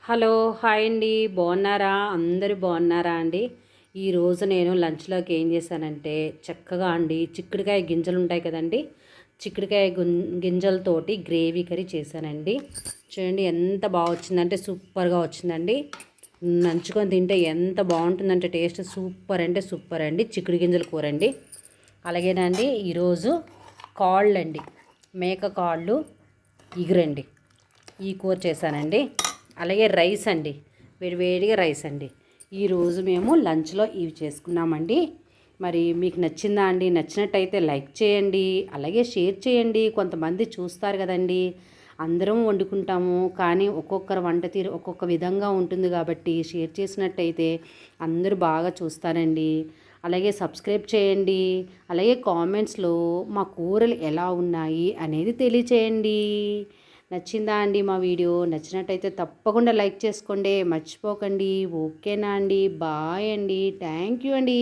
Hello hi అండి, బాగున్నారా? అందరూ బాగున్నారా అండి? ఈరోజు నేను లంచ్లోకి ఏం చేశానంటే చక్కగా అండి చిక్కుడుకాయ గింజలు ఉంటాయి కదండి, చిక్కుడుకాయ గింజలతోటి గ్రేవీ కర్రీ చేశానండి. చూడండి ఎంత బాగా వచ్చిందంటే సూపర్గా వచ్చిందండి. నంచుకొని తింటే ఎంత బాగుంటుందంటే టేస్ట్ సూపర్ అంటే సూపర్ అండి. చిక్కుడు గింజల కూర అండి. అలాగేనండి ఈరోజు కాళ్ళు అండి, మేక కాళ్ళు ఇగురండి, ఈ కూర చేశానండి. అలాగే రైస్ అండి, వేడివేడిగా రైస్ అండి. ఈరోజు మేము లంచ్లో ఇవి చేసుకున్నామండి. మరి మీకు నచ్చిందా అండి? నచ్చినట్టయితే లైక్ చేయండి, అలాగే షేర్ చేయండి. కొంతమంది చూస్తారు కదండి, అందరం వండుకుంటాము కానీ ఒక్కొక్కరు వంట తీరు ఒక్కొక్క విధంగా ఉంటుంది కాబట్టి షేర్ చేసినట్టయితే అందరూ బాగా చూస్తారండి. అలాగే సబ్స్క్రైబ్ చేయండి. అలాగే కామెంట్స్లో మా కూరలు ఎలా ఉన్నాయి అనేది తెలియచేయండి. నచ్చిందా అండి మా వీడియో? నచ్చినట్టయితే తప్పకుండా లైక్ చేసుకోండి, మర్చిపోకండి. ఓకేనా అండి? బాయ్ అండి, థ్యాంక్ యూ అండి.